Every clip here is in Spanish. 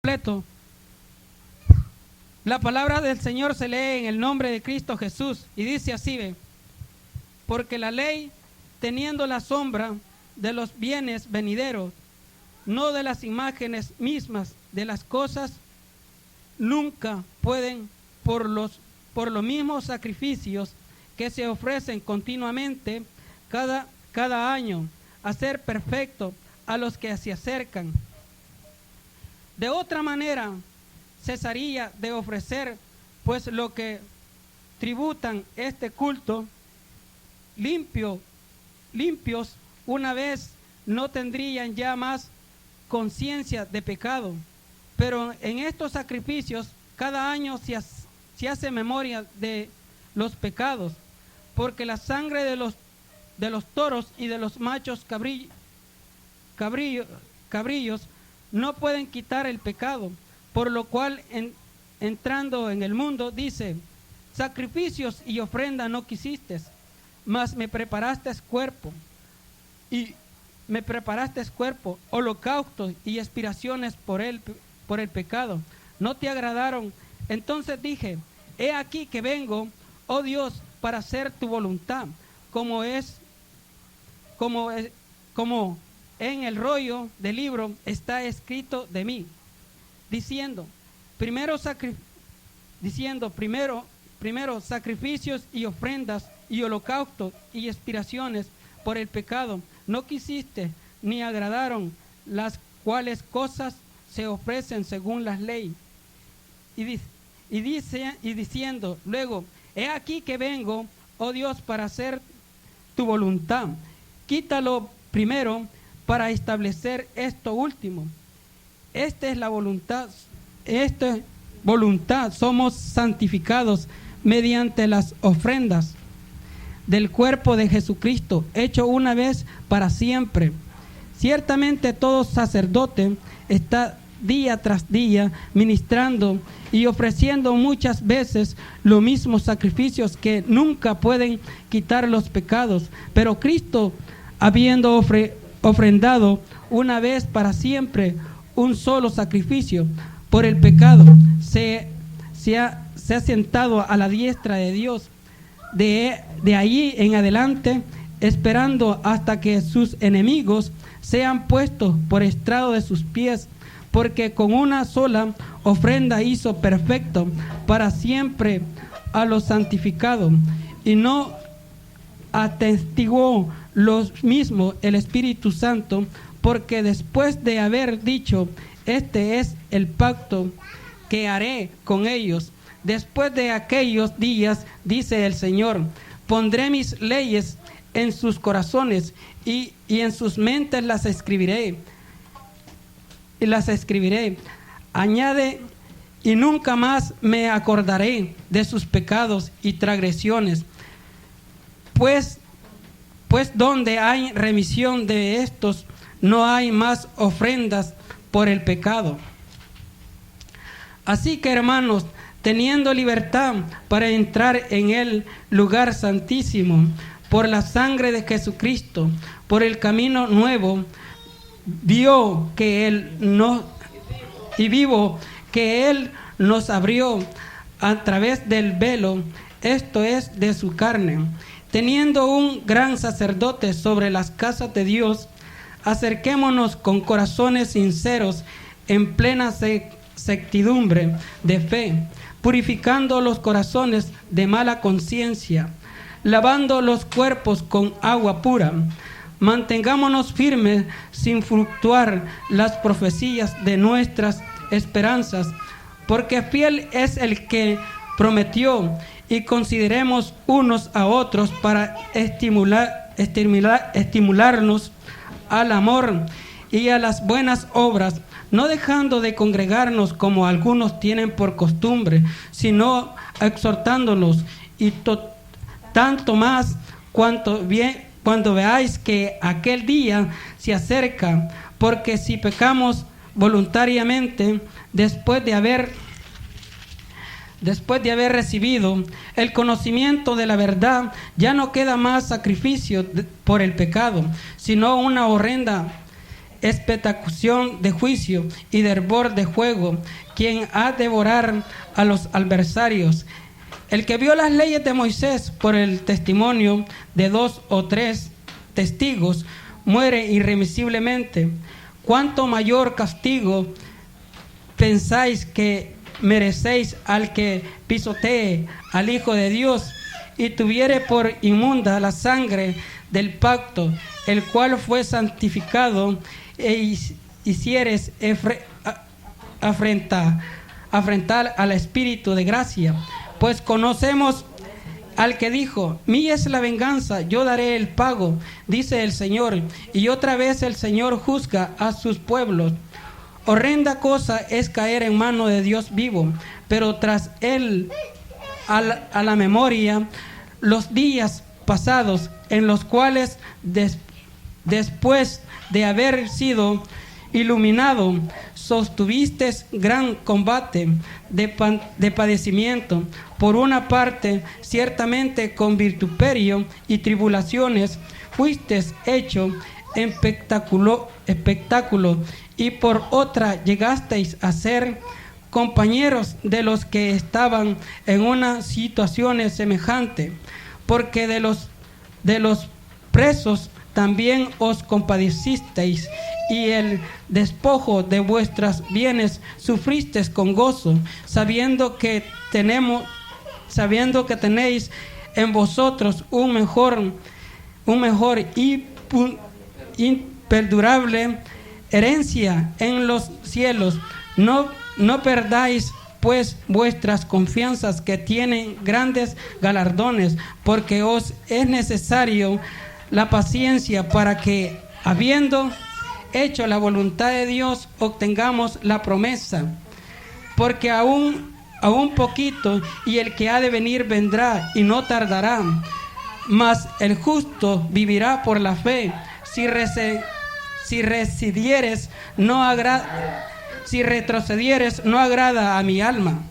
completo. La palabra del Señor se lee en el nombre de Cristo Jesús y dice así, ve, porque la ley, teniendo la sombra de los bienes venideros, no de las imágenes mismas de las cosas, nunca pueden por los mismos sacrificios que se ofrecen continuamente cada año, hacer perfecto a los que se acercan. De otra manera, cesaría de ofrecer, pues lo que tributan este culto, limpios, una vez no tendrían ya más conciencia de pecado. Pero en estos sacrificios, cada año se hace memoria de los pecados, porque la sangre de los toros y de los machos cabrillos no pueden quitar el pecado, por lo cual entrando en el mundo dice, sacrificios y ofrenda no quisiste, mas me preparaste cuerpo, holocaustos y expiaciones por el pecado, no te agradaron. Entonces dije, he aquí que vengo, oh Dios, para hacer tu voluntad, como en el rollo del libro está escrito de mí, diciendo primero sacrificios y ofrendas y holocaustos y expiaciones por el pecado no quisiste, ni agradaron, las cuales cosas se ofrecen según las leyes. Y diciendo luego, he aquí que vengo, oh Dios, para hacer tu voluntad. Quítalo primero para establecer esto último. Esta es la voluntad. Somos santificados mediante las ofrendas del cuerpo de Jesucristo, hecho una vez para siempre. Ciertamente todo sacerdote está día tras día ministrando y ofreciendo muchas veces los mismos sacrificios que nunca pueden quitar los pecados. Pero Cristo, habiendo ofrendado una vez para siempre un solo sacrificio por el pecado, se ha sentado a la diestra de Dios. De allí en adelante, esperando hasta que sus enemigos sean puestos por estrado de sus pies, porque con una sola ofrenda hizo perfecto para siempre a los santificados, y no atestiguó los mismos el Espíritu Santo, porque después de haber dicho, este es el pacto que haré con ellos después de aquellos días, dice el Señor, pondré mis leyes en sus corazones y en sus mentes las escribiré. Añade, y nunca más me acordaré de sus pecados y transgresiones, pues donde hay remisión de estos, no hay más ofrendas por el pecado. Así que, hermanos, teniendo libertad para entrar en el lugar santísimo por la sangre de Jesucristo, por el camino nuevo, vivo que Él nos abrió a través del velo, esto es, de su carne. Teniendo un gran sacerdote sobre las casas de Dios, acerquémonos con corazones sinceros en plena certidumbre de fe, purificando los corazones de mala conciencia, lavando los cuerpos con agua pura. Mantengámonos firmes sin fluctuar las profecías de nuestras esperanzas, porque fiel es el que prometió, y consideremos unos a otros para estimularnos al amor y a las buenas obras, no dejando de congregarnos como algunos tienen por costumbre, sino exhortándonos, y tanto más cuando veáis que aquel día se acerca, porque si pecamos voluntariamente después de haber recibido el conocimiento de la verdad, ya no queda más sacrificio por el pecado, sino una horrenda expectación de juicio y de hervor de fuego, quien ha de devorar a los adversarios. El que vio las leyes de Moisés por el testimonio de 2 o 3 testigos muere irremisiblemente. ¿Cuánto mayor castigo pensáis que merecéis al que pisotee al Hijo de Dios y tuviere por inmunda la sangre del pacto, el cual fue santificado, e hicieres afrentar al Espíritu de gracia? Pues conocemos al que dijo: mía es la venganza, yo daré el pago, dice el Señor. Y otra vez el Señor juzga a sus pueblos. Horrenda cosa es caer en mano de Dios vivo, pero tras él a la memoria los días pasados, en los cuales después de haber sido iluminado, sostuviste gran combate de padecimiento. Por una parte, ciertamente con vituperio y tribulaciones fuiste hecho espectáculo, y por otra llegasteis a ser compañeros de los que estaban en una situación semejante, porque de los presos también os compadecisteis, y el despojo de vuestros bienes sufristeis con gozo, sabiendo que tenéis en vosotros un mejor y imperdurable herencia en los cielos. No perdáis pues vuestras confianzas, que tienen grandes galardones, porque os es necesario la paciencia, para que, habiendo hecho la voluntad de Dios, obtengamos la promesa. Porque aún poquito, y el que ha de venir vendrá y no tardará. Mas el justo vivirá por la fe. Si retrocedieres, no agrada a mi alma.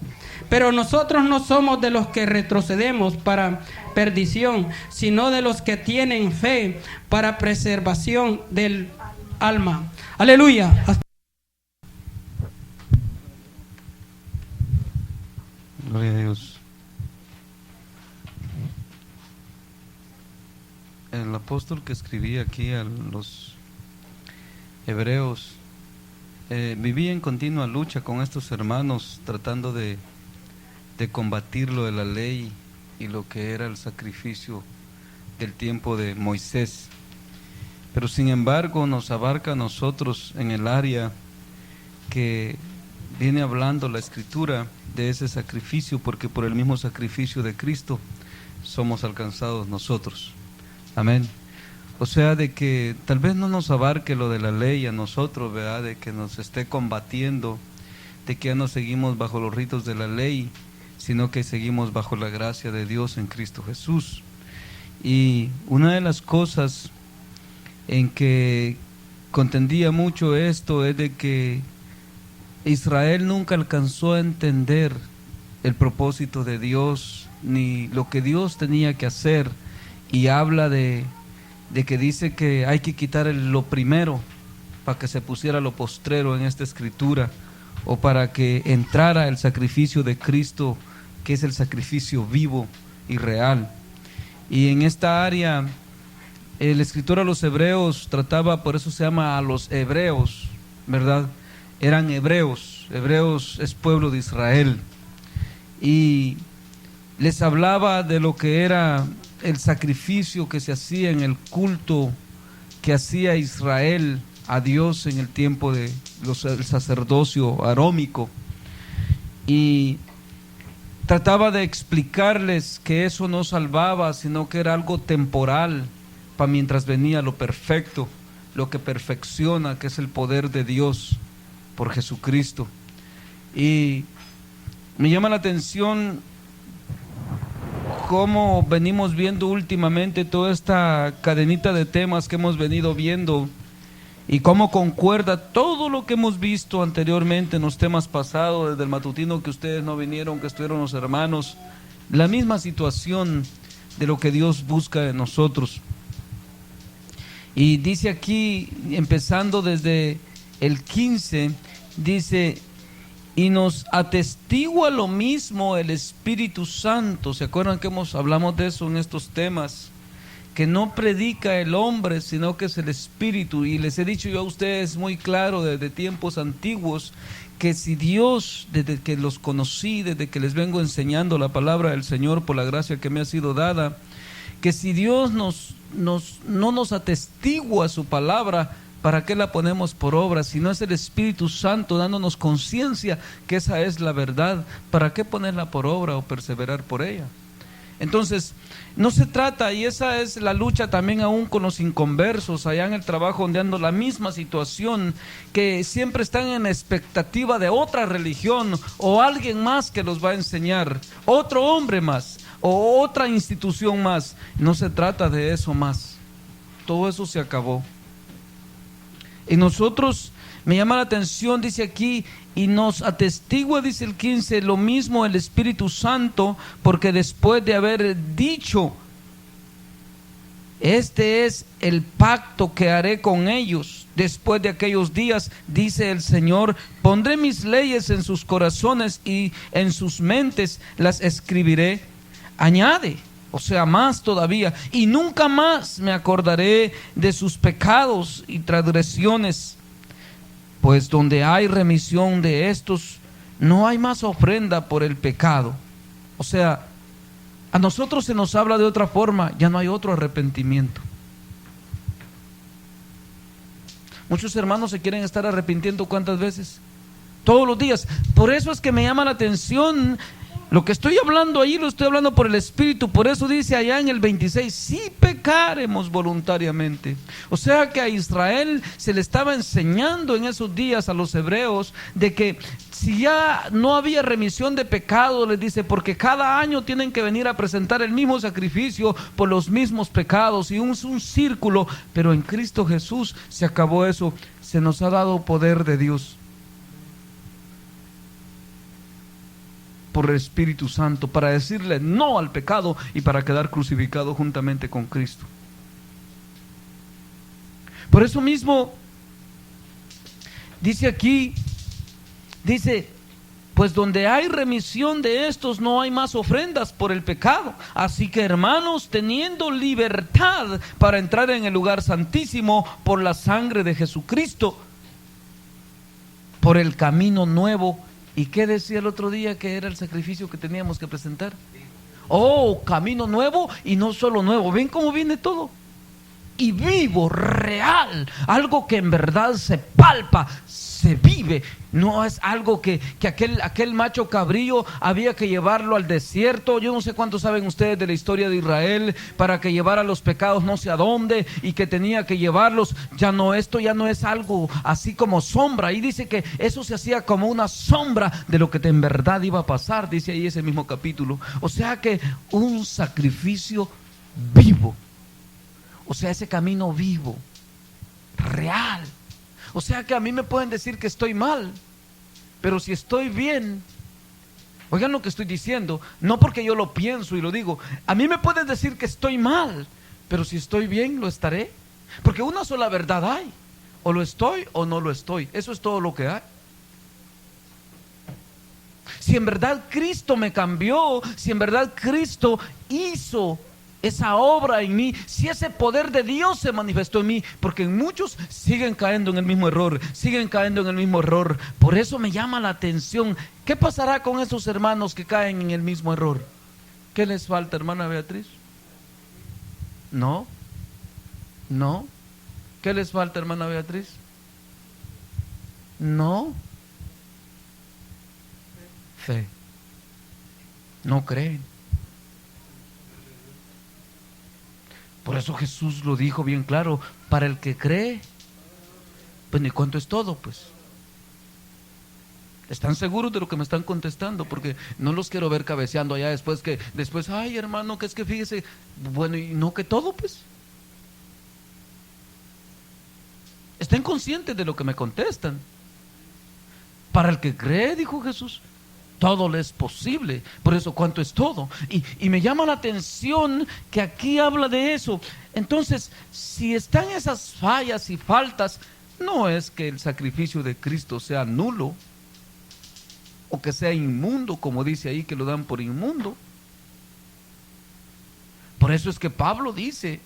Pero nosotros no somos de los que retrocedemos para perdición, sino de los que tienen fe para preservación del alma. Aleluya. Gloria a Dios. El apóstol que escribía aquí a los hebreos vivía en continua lucha con estos hermanos, tratando de combatir lo de la ley y lo que era el sacrificio del tiempo de Moisés. Pero sin embargo nos abarca a nosotros en el área que viene hablando la Escritura de ese sacrificio, porque por el mismo sacrificio de Cristo somos alcanzados nosotros. Amén. O sea, de que tal vez no nos abarque lo de la ley a nosotros, ¿verdad? De que nos esté combatiendo, de que ya no seguimos bajo los ritos de la ley, sino que seguimos bajo la gracia de Dios en Cristo Jesús. Y una de las cosas en que contendía mucho esto es de que Israel nunca alcanzó a entender el propósito de Dios, ni lo que Dios tenía que hacer, y habla de que dice que hay que quitar lo primero para que se pusiera lo postrero en esta escritura, o para que entrara el sacrificio de Cristo, que es el sacrificio vivo y real. Y en esta área el escritor a los hebreos trataba, por eso se llama a los hebreos, ¿verdad? Eran hebreos es pueblo de Israel, y les hablaba de lo que era el sacrificio que se hacía en el culto que hacía Israel a Dios en el tiempo de el sacerdocio arómico, y trataba de explicarles que eso no salvaba, sino que era algo temporal para mientras venía lo perfecto, lo que perfecciona, que es el poder de Dios por Jesucristo. Y me llama la atención cómo venimos viendo últimamente toda esta cadenita de temas que hemos venido viendo, y cómo concuerda todo lo que hemos visto anteriormente en los temas pasados, desde el matutino que ustedes no vinieron, que estuvieron los hermanos, la misma situación de lo que Dios busca de nosotros. Y dice aquí, empezando desde el 15, dice: y nos atestigua lo mismo el Espíritu Santo. ¿Se acuerdan que hablamos de eso en estos temas? Que no predica el hombre, sino que es el Espíritu. Y les he dicho yo a ustedes muy claro desde tiempos antiguos, que si Dios, desde que los conocí, desde que les vengo enseñando la palabra del Señor por la gracia que me ha sido dada, que si Dios no nos atestigua su palabra, ¿para qué la ponemos por obra? Si no es el Espíritu Santo dándonos conciencia que esa es la verdad, ¿para qué ponerla por obra o perseverar por ella? Entonces, no se trata, y esa es la lucha también aún con los inconversos, allá en el trabajo donde ando la misma situación, que siempre están en expectativa de otra religión o alguien más que los va a enseñar, otro hombre más o otra institución más. No se trata de eso más, todo eso se acabó. Y nosotros, me llama la atención, dice aquí, y nos atestigua, dice el 15, lo mismo el Espíritu Santo, porque después de haber dicho: este es el pacto que haré con ellos después de aquellos días, dice el Señor, pondré mis leyes en sus corazones y en sus mentes las escribiré. Añade, o sea, más todavía, y nunca más me acordaré de sus pecados y transgresiones, pues donde hay remisión de estos, no hay más ofrenda por el pecado. O sea, a nosotros se nos habla de otra forma, ya no hay otro arrepentimiento. Muchos hermanos se quieren estar arrepintiendo, ¿cuántas veces? Todos los días. Por eso es que me llama la atención. Lo que estoy hablando ahí lo estoy hablando por el Espíritu. Por eso dice allá en el 26: si pecaremos voluntariamente. O sea que a Israel se le estaba enseñando en esos días, a los hebreos, de que si ya no había remisión de pecado, les dice, porque cada año tienen que venir a presentar el mismo sacrificio por los mismos pecados, y un círculo. Pero en Cristo Jesús se acabó eso. Se nos ha dado poder de Dios por el Espíritu Santo, para decirle no al pecado y para quedar crucificado juntamente con Cristo. Por eso mismo dice aquí, dice: pues donde hay remisión de estos, no hay más ofrendas por el pecado. Así que, hermanos, teniendo libertad para entrar en el lugar santísimo por la sangre de Jesucristo, por el camino nuevo. ¿Y qué decía el otro día que era el sacrificio que teníamos que presentar? Oh, camino nuevo, y no solo nuevo. ¿Ven cómo viene todo? Y vivo, real, algo que en verdad se palpa, se vive. No es algo que aquel macho cabrío había que llevarlo al desierto. Yo no sé cuántos saben ustedes de la historia de Israel, para que llevara los pecados no sé a dónde, y que tenía que llevarlos. Ya no, esto ya no es algo así como sombra. Y dice que eso se hacía como una sombra de lo que en verdad iba a pasar, dice ahí ese mismo capítulo. O sea que un sacrificio vivo. O sea, ese camino vivo, real. O sea que a mí me pueden decir que estoy mal, pero si estoy bien, oigan lo que estoy diciendo, no porque yo lo pienso y lo digo. A mí me pueden decir que estoy mal, pero si estoy bien, lo estaré. Porque una sola verdad hay: o lo estoy o no lo estoy. Eso es todo lo que hay. Si en verdad Cristo me cambió, si en verdad Cristo hizo esa obra en mí, si ese poder de Dios se manifestó en mí, porque muchos siguen cayendo en el mismo error, siguen cayendo en el mismo error. Por eso me llama la atención, ¿qué pasará con esos hermanos que caen en el mismo error? ¿Qué les falta, hermana Beatriz? No. ¿Qué les falta, hermana Beatriz? No. Fe. No creen. Por eso Jesús lo dijo bien claro: para el que cree, pues ni cuánto es todo, pues. ¿Están seguros de lo que me están contestando? Porque no los quiero ver cabeceando allá después, ay hermano, que es que fíjese, bueno, y no que todo, pues. Estén conscientes de lo que me contestan. Para el que cree, dijo Jesús. todo le es posible. Por eso, ¿cuánto es todo? Y me llama la atención que aquí habla de eso. Entonces, si están esas fallas y faltas, no es que el sacrificio de Cristo sea nulo o que sea inmundo, como dice ahí que lo dan por inmundo. Por eso es que Pablo dice: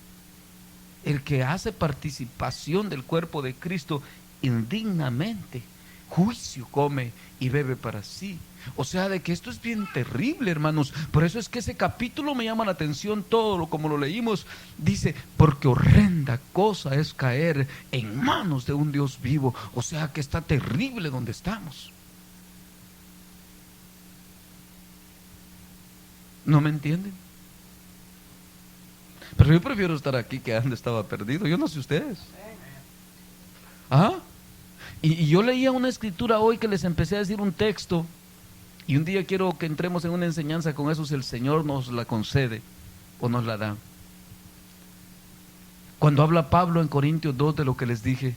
el que hace participación del cuerpo de Cristo indignamente, juicio come y bebe para sí. O sea, de que esto es bien terrible, hermanos. Por eso es que ese capítulo me llama la atención todo, como lo leímos. Dice: porque horrenda cosa es caer en manos de un Dios vivo. O sea, que está terrible donde estamos. ¿No me entienden? Pero yo prefiero estar aquí que donde estaba perdido. Yo no sé ustedes. ¿Ah? Y yo leía una escritura hoy que les empecé a decir un texto. Y un día quiero que entremos en una enseñanza con eso, si el Señor nos la concede o nos la da. Cuando habla Pablo en Corintios 2 de lo que les dije,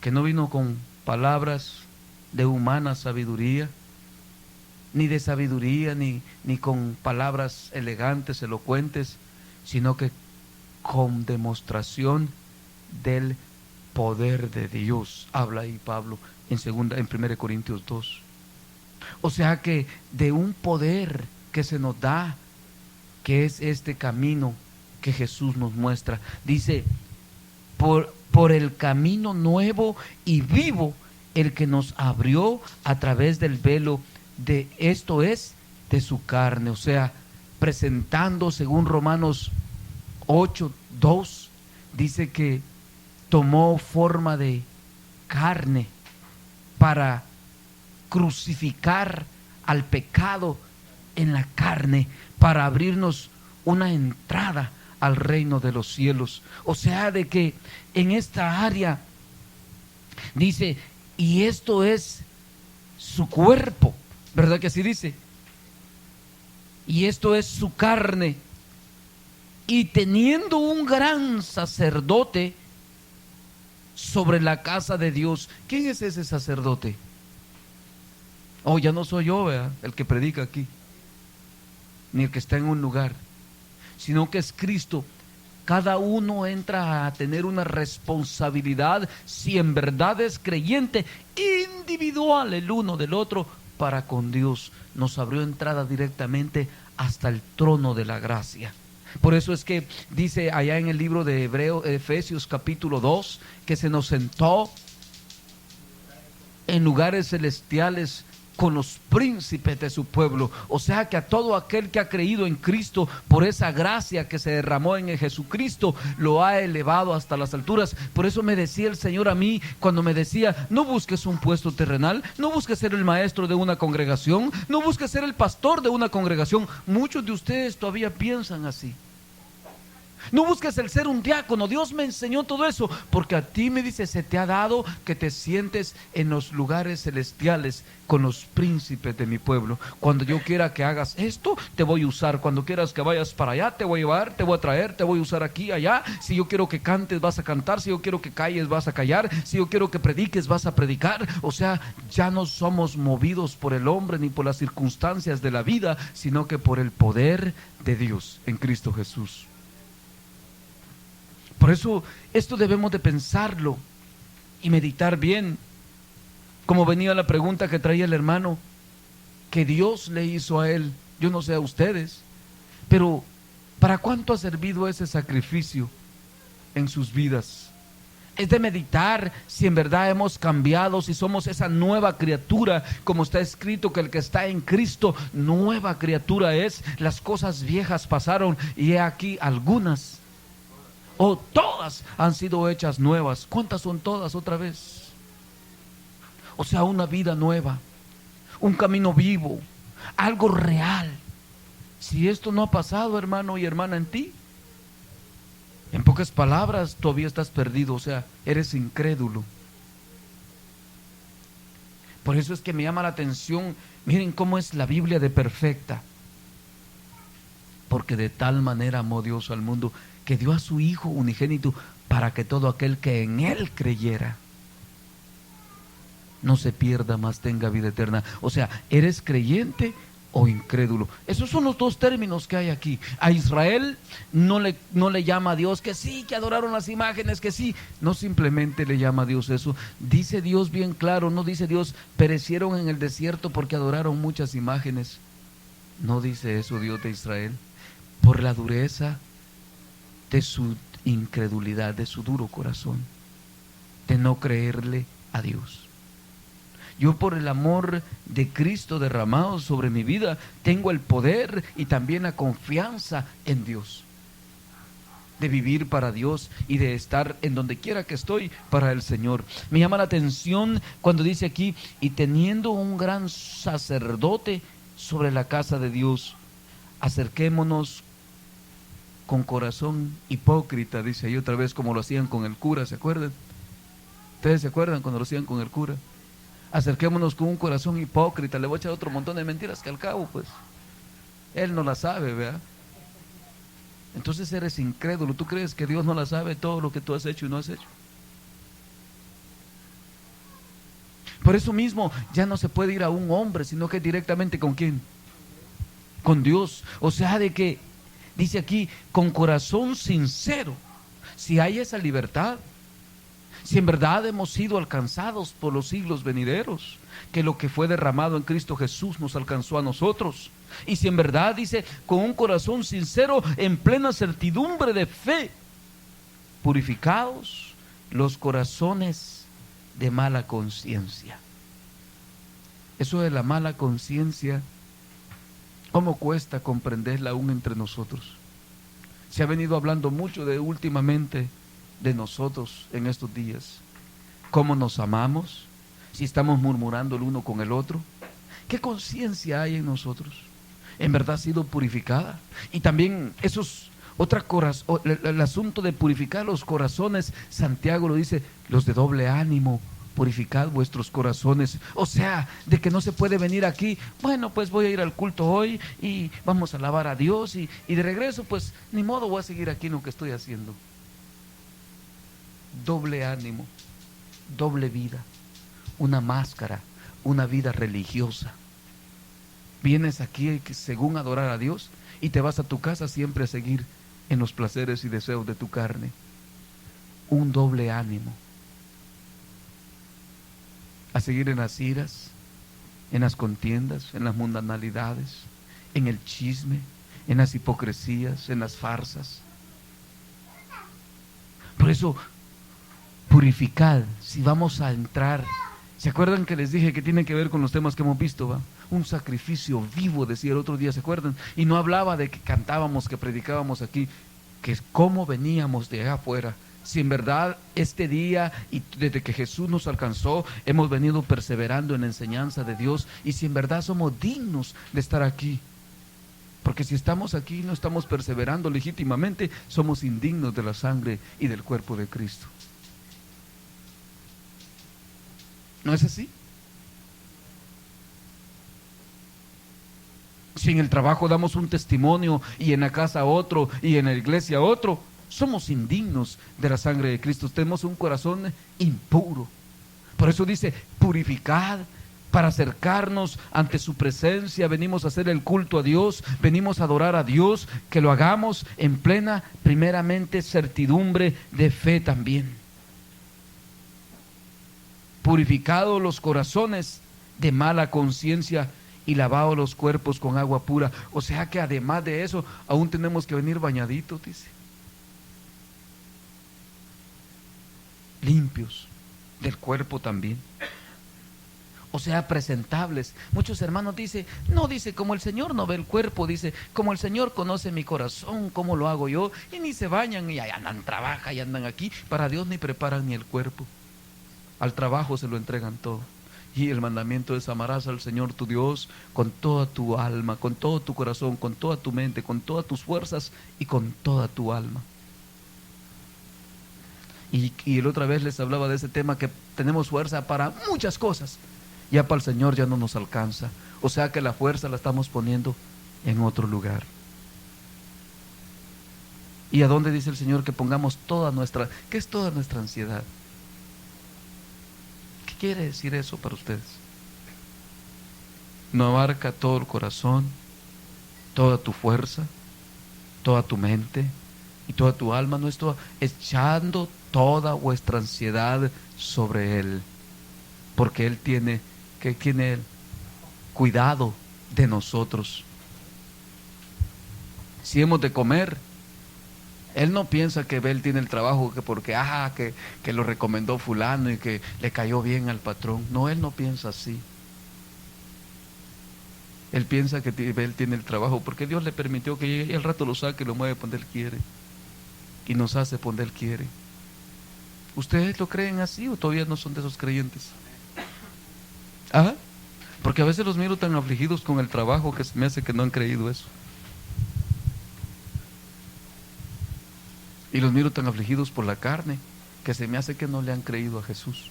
que no vino con palabras de humana sabiduría, ni de sabiduría, ni con palabras elegantes, elocuentes, sino que con demostración del poder de Dios. Habla ahí Pablo en 1 Corintios 2. O sea que de un poder que se nos da, que es este camino que Jesús nos muestra. Dice: por el camino nuevo y vivo, el que nos abrió a través del velo de, esto es, de su carne. O sea, presentando, según Romanos 8:2, dice que tomó forma de carne para crucificar al pecado en la carne, para abrirnos una entrada al reino de los cielos. O sea, de que en esta área dice: y esto es su cuerpo, ¿verdad que así dice? Y esto es su carne. Y teniendo un gran sacerdote sobre la casa de Dios. ¿Quién es ese sacerdote? Oh, ya no soy yo, ¿verdad?, el que predica aquí, ni el que está en un lugar, sino que es Cristo. Cada uno entra a tener una responsabilidad, si en verdad es creyente, individual el uno del otro, para con Dios. Nos abrió entrada directamente hasta el trono de la gracia. Por eso es que dice allá en el libro de Efesios capítulo 2, que se nos sentó en lugares celestiales con los príncipes de su pueblo. O sea que a todo aquel que ha creído en Cristo, por esa gracia que se derramó en Jesucristo, lo ha elevado hasta las alturas. Por eso me decía el Señor a mí, cuando me decía: no busques un puesto terrenal, no busques ser el maestro de una congregación, no busques ser el pastor de una congregación. Muchos de ustedes todavía piensan así. No busques el ser un diácono. Dios me enseñó todo eso, porque a ti, me dice, se te ha dado que te sientes en los lugares celestiales con los príncipes de mi pueblo. Cuando yo quiera que hagas esto, te voy a usar. Cuando quieras que vayas para allá, te voy a llevar, te voy a traer, te voy a usar aquí, allá. Si yo quiero que cantes, vas a cantar. Si yo quiero que calles, vas a callar. Si yo quiero que prediques, vas a predicar. O sea, ya no somos movidos por el hombre ni por las circunstancias de la vida, sino que por el poder de Dios en Cristo Jesús. Por eso esto debemos de pensarlo y meditar bien. Como venía la pregunta que traía el hermano, que Dios le hizo a él. Yo no sé a ustedes, pero ¿para cuánto ha servido ese sacrificio en sus vidas? Es de meditar si en verdad hemos cambiado, si somos esa nueva criatura, como está escrito que el que está en Cristo, nueva criatura es. Las cosas viejas pasaron y he aquí algunas, o todas, han sido hechas nuevas. ¿Cuántas son todas otra vez? O sea, una vida nueva, un camino vivo, algo real. Si esto no ha pasado, hermano y hermana, en ti, en pocas palabras, todavía estás perdido. O sea, eres incrédulo. Por eso es que me llama la atención. Miren cómo es la Biblia de perfecta. Porque de tal manera amó Dios al mundo, que dio a su Hijo unigénito, para que todo aquel que en Él creyera no se pierda, mas tenga vida eterna. O sea, ¿eres creyente o incrédulo? Esos son los dos términos que hay aquí. A Israel no le llama a Dios que sí, que adoraron las imágenes, que sí. No simplemente le llama a Dios eso. Dice Dios bien claro, no dice Dios, perecieron en el desierto porque adoraron muchas imágenes. No dice eso Dios de Israel. Por la dureza de su incredulidad, de su duro corazón, de no creerle a Dios. Yo, por el amor de Cristo derramado sobre mi vida, tengo el poder y también la confianza en Dios, de vivir para Dios y de estar en donde quiera que estoy para el Señor. Me llama la atención cuando dice aquí, y teniendo un gran sacerdote sobre la casa de Dios, acerquémonos con corazón hipócrita, dice ahí otra vez, como lo hacían con el cura, ¿se acuerdan? ¿Ustedes se acuerdan cuando lo hacían con el cura? Acerquémonos con un corazón hipócrita. Le voy a echar otro montón de mentiras que al cabo, pues, él no la sabe, ¿verdad? Entonces eres incrédulo. ¿Tú crees que Dios no la sabe todo lo que tú has hecho y no has hecho? Por eso mismo ya no se puede ir a un hombre, sino que directamente ¿con quién? Con Dios. O sea, de que dice aquí, con corazón sincero. Si hay esa libertad, si en verdad hemos sido alcanzados por los siglos venideros, que lo que fue derramado en Cristo Jesús nos alcanzó a nosotros, y si en verdad, dice, con un corazón sincero, en plena certidumbre de fe, purificados los corazones de mala conciencia. Eso de la mala conciencia, ¿cómo cuesta comprenderla aún entre nosotros? Se ha venido hablando mucho de últimamente de nosotros en estos días. ¿Cómo nos amamos? Si estamos murmurando el uno con el otro. ¿Qué conciencia hay en nosotros? ¿En verdad ha sido purificada? Y también el asunto de purificar los corazones, Santiago lo dice, los de doble ánimo, purificad vuestros corazones. O sea, de que no se puede venir aquí, bueno, pues voy a ir al culto hoy y vamos a alabar a Dios y de regreso, pues ni modo, voy a seguir aquí en lo que estoy haciendo. Doble ánimo, doble vida, una máscara, una vida religiosa. Vienes aquí según adorar a Dios y te vas a tu casa siempre a seguir en los placeres y deseos de tu carne. Un doble ánimo. A seguir en las iras, en las contiendas, en las mundanalidades, en el chisme, en las hipocresías, en las farsas. Por eso, purificad, si vamos a entrar. ¿Se acuerdan que les dije que tiene que ver con los temas que hemos visto? ¿Va? Un sacrificio vivo, decía el otro día, ¿se acuerdan? Y no hablaba de que cantábamos, que predicábamos aquí, que es cómo veníamos de allá afuera. Si en verdad este día y desde que Jesús nos alcanzó hemos venido perseverando en la enseñanza de Dios, y si en verdad somos dignos de estar aquí, porque si estamos aquí y no estamos perseverando legítimamente, somos indignos de la sangre y del cuerpo de Cristo. ¿No es así? Si en el trabajo damos un testimonio y en la casa otro y en la iglesia otro, somos indignos de la sangre de Cristo. Tenemos un corazón impuro. Por eso dice, purificad para acercarnos ante su presencia. Venimos a hacer el culto a Dios, venimos a adorar a Dios, que lo hagamos en plena, primeramente, certidumbre de fe también. Purificado los corazones de mala conciencia y lavado los cuerpos con agua pura. O sea que además de eso, aún tenemos que venir bañaditos, dice. Limpios del cuerpo también. O sea, presentables. Muchos hermanos dicen, no, dice, como el Señor no ve el cuerpo, dice, como el Señor conoce mi corazón, ¿cómo lo hago yo? Y ni se bañan y andan, trabajan y andan aquí. Para Dios ni preparan ni el cuerpo. Al trabajo se lo entregan todo. Y el mandamiento es: amarás al Señor tu Dios con toda tu alma, con todo tu corazón, con toda tu mente, con todas tus fuerzas y con toda tu alma. Y el otra vez les hablaba de ese tema, que tenemos fuerza para muchas cosas, ya para el Señor ya no nos alcanza. O sea que la fuerza la estamos poniendo en otro lugar. ¿Y a dónde dice el Señor que pongamos toda nuestra, qué es toda nuestra ansiedad? quiere decir eso para ustedes? No abarca todo el corazón, toda tu fuerza, toda tu mente y toda tu alma. No es todo, echando toda vuestra ansiedad sobre Él, porque Él tiene, ¿qué tiene Él? Cuidado de nosotros. Si hemos de comer, Él no piensa que Él tiene el trabajo que porque que lo recomendó fulano y que le cayó bien al patrón. No, Él no piensa así. Él piensa que Él tiene el trabajo porque Dios le permitió que llegue y al rato lo saque y lo mueve donde Él quiere y nos hace donde Él quiere. ¿Ustedes lo creen así o todavía no son de esos creyentes? ¿Ah? Porque a veces los miro tan afligidos con el trabajo que se me hace que no han creído eso. Y los miro tan afligidos por la carne que se me hace que no le han creído a Jesús.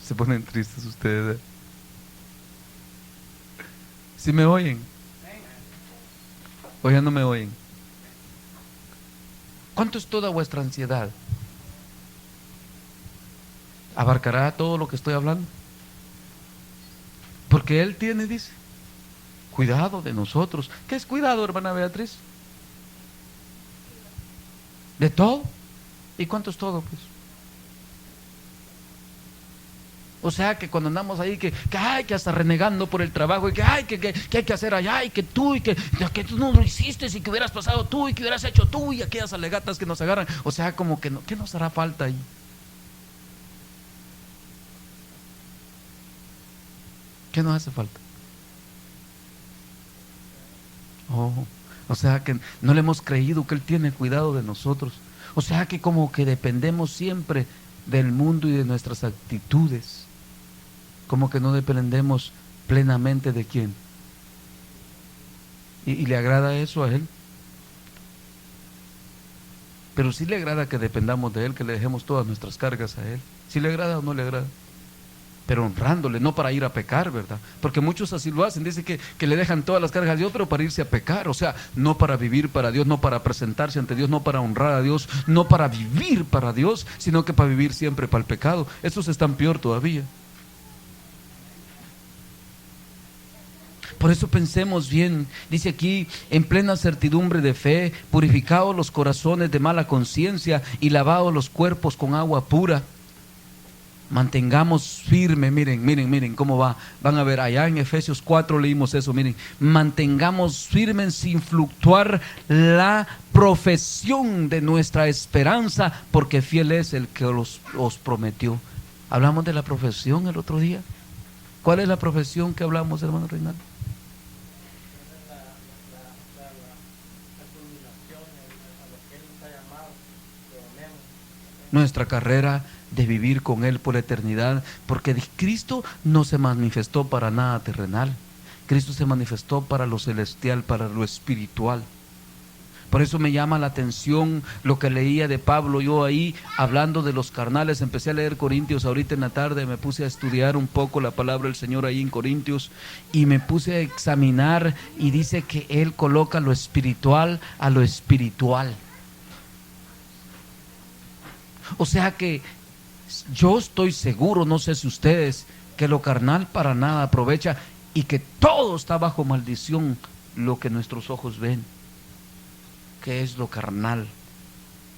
Se ponen tristes ustedes. ¿Sí me oyen? ¿O ya no me oyen? ¿Cuánto es toda vuestra ansiedad? ¿Abarcará todo lo que estoy hablando? Porque Él tiene, dice, cuidado de nosotros. ¿Qué es cuidado, hermana Beatriz? ¿De todo? ¿Y cuánto es todo, pues? O sea que cuando andamos ahí que hasta renegando por el trabajo y que hay que hacer allá y que tú tú no lo hiciste y que hubieras pasado tú y que hubieras hecho tú y aquellas alegatas que nos agarran. O sea, como que no, ¿qué nos hará falta ahí? ¿Qué nos hace falta? O sea que no le hemos creído que Él tiene cuidado de nosotros. O sea que como que dependemos siempre del mundo y de nuestras actitudes. Como que no dependemos plenamente de quién. ¿Y le agrada eso a Él? Pero sí le agrada que dependamos de Él, que le dejemos todas nuestras cargas a Él. ¿Sí le agrada o no le agrada? Pero honrándole, no para ir a pecar, ¿verdad? Porque muchos así lo hacen, dicen que le dejan todas las cargas a Dios, pero para irse a pecar. O sea, no para vivir para Dios, no para presentarse ante Dios, no para honrar a Dios, no para vivir para Dios, sino que para vivir siempre para el pecado. Estos están peor todavía. Por eso pensemos bien, dice aquí, en plena certidumbre de fe, purificados los corazones de mala conciencia y lavados los cuerpos con agua pura. Mantengamos firme, miren cómo va. Van a ver, allá en Efesios 4 leímos eso, miren. Mantengamos firmes sin fluctuar la profesión de nuestra esperanza, porque fiel es el que os prometió. Hablamos de la profesión el otro día. ¿Cuál es la profesión que hablamos, hermano Reinaldo? Nuestra carrera de vivir con Él por la eternidad, porque Cristo no se manifestó para nada terrenal. Cristo se manifestó para lo celestial, para lo espiritual. Por eso me llama la atención lo que leía de Pablo. Yo ahí, hablando de los carnales, empecé a leer Corintios ahorita en la tarde, me puse a estudiar un poco la palabra del Señor ahí en Corintios y me puse a examinar y dice que Él coloca lo espiritual a lo espiritual. O sea que yo estoy seguro, no sé si ustedes, que lo carnal para nada aprovecha y que todo está bajo maldición, lo que nuestros ojos ven. ¿Qué es lo carnal?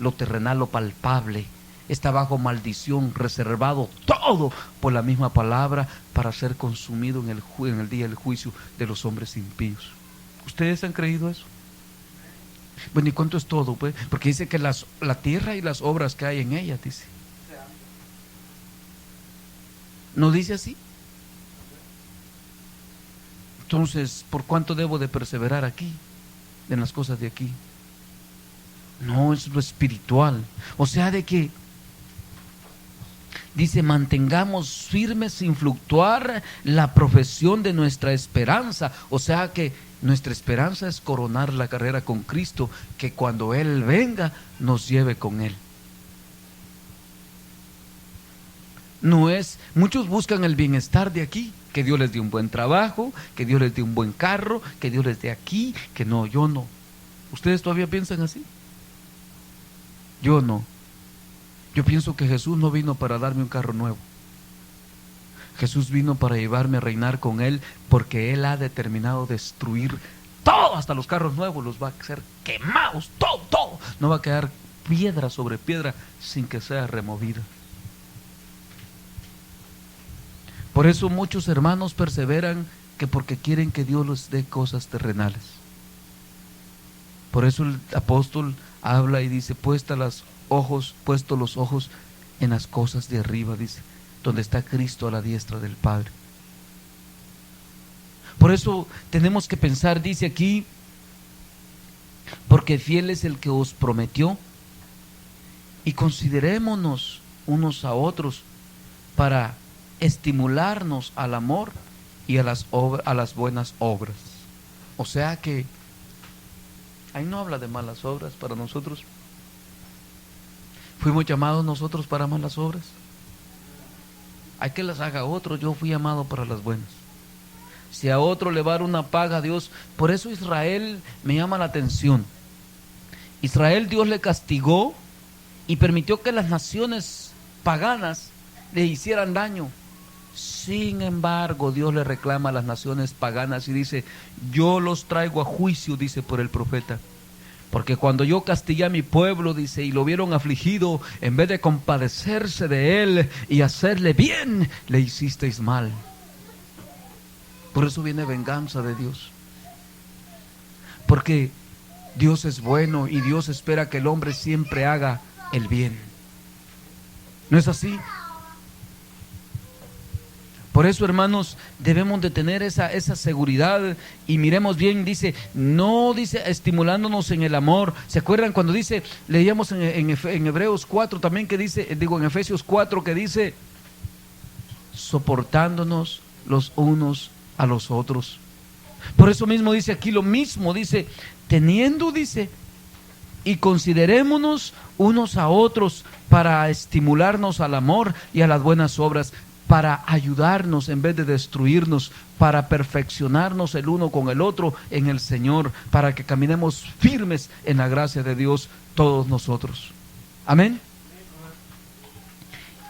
Lo terrenal, lo palpable, está bajo maldición, reservado todo por la misma palabra para ser consumido en el día del juicio de los hombres impíos. ¿Ustedes han creído eso? Bueno, ¿y cuánto es todo? Pues? Porque dice que la tierra y las obras que hay en ella, dice. ¿No dice así? Entonces, ¿por cuánto debo de perseverar aquí, en las cosas de aquí? No, es lo espiritual. O sea, de que dice, mantengamos firmes sin fluctuar la profesión de nuestra esperanza. O sea que nuestra esperanza es coronar la carrera con Cristo, que cuando Él venga nos lleve con Él. No es, muchos buscan el bienestar de aquí, que Dios les dé un buen trabajo, que Dios les dé un buen carro, que Dios les dé aquí, que no, yo no. ¿Ustedes todavía piensan así? Yo no. Yo pienso que Jesús no vino para darme un carro nuevo. Jesús vino para llevarme a reinar con Él, porque Él ha determinado destruir todo, hasta los carros nuevos los va a hacer quemados, todo. No va a quedar piedra sobre piedra sin que sea removida. Por eso muchos hermanos perseveran, que porque quieren que Dios les dé cosas terrenales. Por eso el apóstol habla y dice, puestos los ojos en las cosas de arriba, dice, donde está Cristo a la diestra del Padre. Por eso tenemos que pensar, dice aquí, porque fiel es el que os prometió, y considerémonos unos a otros para estimularnos al amor y a las buenas obras. O sea que ahí no habla de malas obras para nosotros. ¿Fuimos llamados nosotros para malas obras? Hay que las haga otro. Yo fui llamado para las buenas. Si a otro le va a dar una paga a Dios, por eso Israel me llama la atención. Israel, Dios le castigó y permitió que las naciones paganas le hicieran daño. Sin embargo, Dios le reclama a las naciones paganas y dice, yo los traigo a juicio, dice por el profeta. Porque cuando yo castigué a mi pueblo, dice, y lo vieron afligido, en vez de compadecerse de él y hacerle bien, le hicisteis mal. Por eso viene venganza de Dios. Porque Dios es bueno y Dios espera que el hombre siempre haga el bien. ¿No es así? Por eso, hermanos, debemos de tener esa seguridad. Y miremos bien, dice, no dice estimulándonos en el amor. ¿Se acuerdan cuando dice, leíamos en Hebreos 4 también que dice, en Efesios 4 que dice, soportándonos los unos a los otros? Por eso mismo dice aquí lo mismo, dice, teniendo, dice, y considerémonos unos a otros para estimularnos al amor y a las buenas obras, para ayudarnos en vez de destruirnos, para perfeccionarnos el uno con el otro en el Señor, para que caminemos firmes en la gracia de Dios todos nosotros. Amén.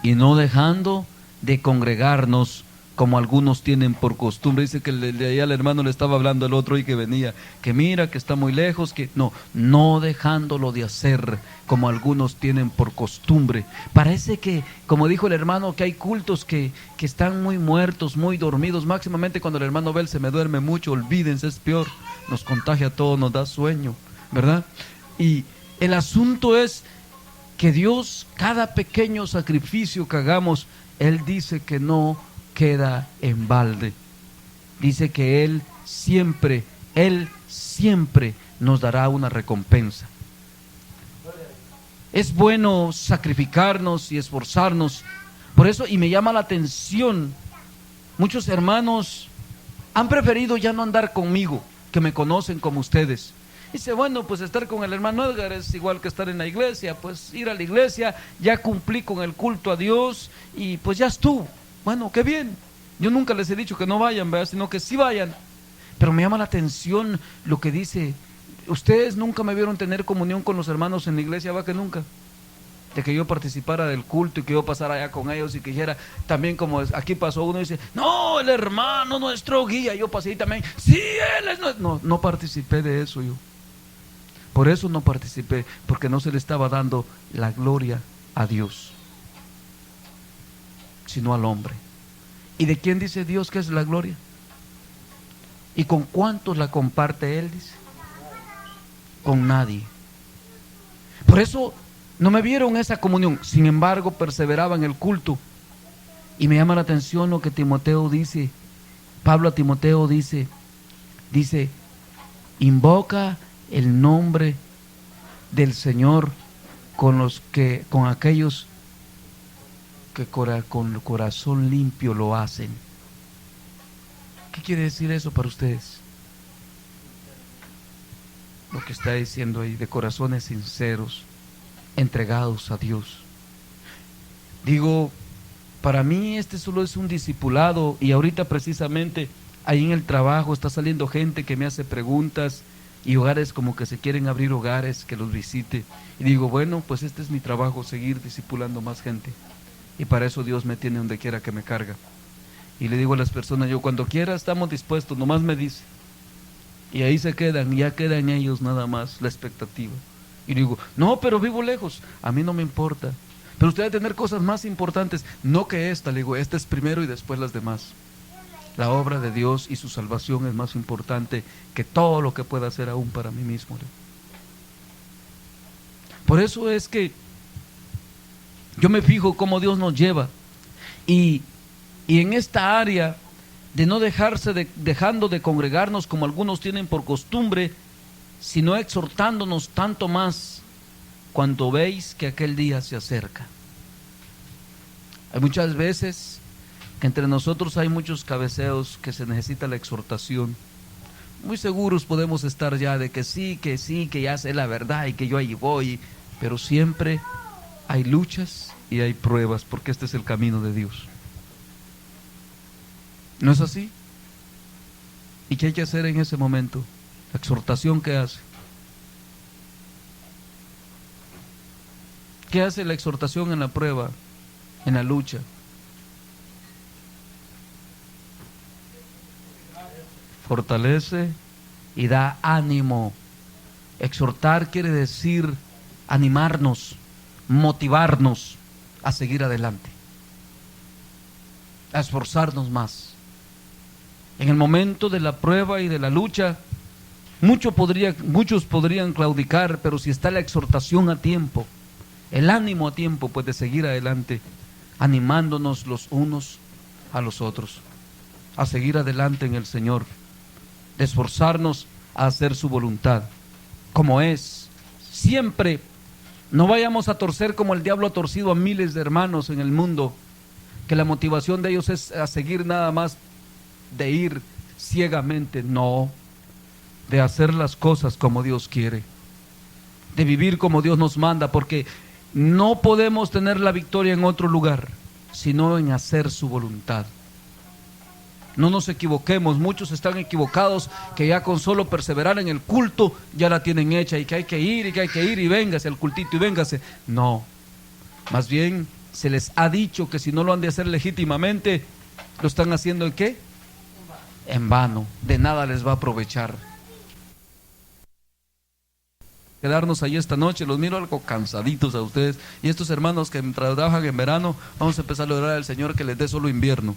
Y no dejando de congregarnos como algunos tienen por costumbre. Dice que de allá el hermano le estaba hablando al otro y que venía, que mira que está muy lejos, que no dejándolo de hacer como algunos tienen por costumbre. Parece que, como dijo el hermano, que hay cultos que están muy muertos, muy dormidos. Máximamente cuando el hermano Bel se me duerme mucho, olvídense, es peor, nos contagia todo, nos da sueño, ¿verdad? Y el asunto es que Dios, cada pequeño sacrificio que hagamos, Él dice que no queda en balde. Dice que Él siempre nos dará una recompensa. Es bueno sacrificarnos y esforzarnos. Por eso, y me llama la atención, muchos hermanos han preferido ya no andar conmigo, que me conocen como ustedes. Dice, bueno, pues estar con el hermano Edgar es igual que estar en la iglesia, pues ir a la iglesia, ya cumplí con el culto a Dios y pues ya estuvo. Bueno, qué bien. Yo nunca les he dicho que no vayan, ¿verdad? Sino que sí vayan. Pero me llama la atención lo que dice. Ustedes nunca me vieron tener comunión con los hermanos en la iglesia, ¿va que nunca? De que yo participara del culto y que yo pasara allá con ellos y que dijera, también como aquí pasó uno y dice, no, el hermano nuestro guía, yo pasé ahí también, sí, él es no participé de eso yo. Por eso no participé, porque no se le estaba dando la gloria a Dios, sino al hombre. ¿Y de quién dice Dios que es la gloria? ¿Y con cuántos la comparte Él? Dice, con nadie. Por eso no me vieron esa comunión, sin embargo perseveraba en el culto. Y me llama la atención lo que Timoteo dice. Pablo a Timoteo dice, invoca el nombre del Señor con aquellos que con el corazón limpio lo hacen. ¿Qué quiere decir eso para ustedes? Lo que está diciendo ahí, de corazones sinceros, entregados a Dios. Digo, para mí este solo es un discipulado, y ahorita precisamente ahí en el trabajo está saliendo gente que me hace preguntas y hogares como que se quieren abrir hogares, que los visite. Y digo, bueno, pues este es mi trabajo, seguir discipulando más gente. Y para eso Dios me tiene donde quiera que me carga. Y le digo a las personas, yo cuando quiera estamos dispuestos, nomás me dice. Y ahí se quedan, ya queda en ellos nada más la expectativa. Y digo, no, pero vivo lejos, a mí no me importa. Pero usted debe tener cosas más importantes, no que esta. Le digo, esta es primero y después las demás. La obra de Dios y su salvación es más importante que todo lo que pueda hacer aún para mí mismo. Por eso es que yo me fijo cómo Dios nos lleva. Y en esta área de no dejando de congregarnos como algunos tienen por costumbre, sino exhortándonos tanto más cuando veis que aquel día se acerca. Hay muchas veces que entre nosotros hay muchos cabeceos que se necesita la exhortación. Muy seguros podemos estar ya de que sí, que ya sé la verdad y que yo ahí voy, pero siempre hay luchas y hay pruebas, porque este es el camino de Dios. ¿No es así? ¿Y qué hay que hacer en ese momento? La exhortación que hace. ¿Qué hace la exhortación en la prueba, en la lucha? Fortalece y da ánimo. Exhortar quiere decir animarnos, motivarnos a seguir adelante, a esforzarnos más. En el momento de la prueba y de la lucha, muchos podrían claudicar, pero si está la exhortación a tiempo, el ánimo a tiempo, pues de seguir adelante, animándonos los unos a los otros, a seguir adelante en el Señor, de esforzarnos a hacer su voluntad, como es. Siempre no vayamos a torcer como el diablo ha torcido a miles de hermanos en el mundo, que la motivación de ellos es a seguir nada más, de ir ciegamente. No, de hacer las cosas como Dios quiere, de vivir como Dios nos manda, porque no podemos tener la victoria en otro lugar, sino en hacer su voluntad. No nos equivoquemos, muchos están equivocados, que ya con solo perseverar en el culto ya la tienen hecha, y que hay que ir y véngase al cultito y véngase. No, más bien se les ha dicho que si no lo han de hacer legítimamente, lo están haciendo ¿en qué? En vano, de nada les va a aprovechar. Quedarnos ahí esta noche, los miro algo cansaditos a ustedes, y estos hermanos que trabajan en verano, vamos a empezar a orar al Señor que les dé solo invierno.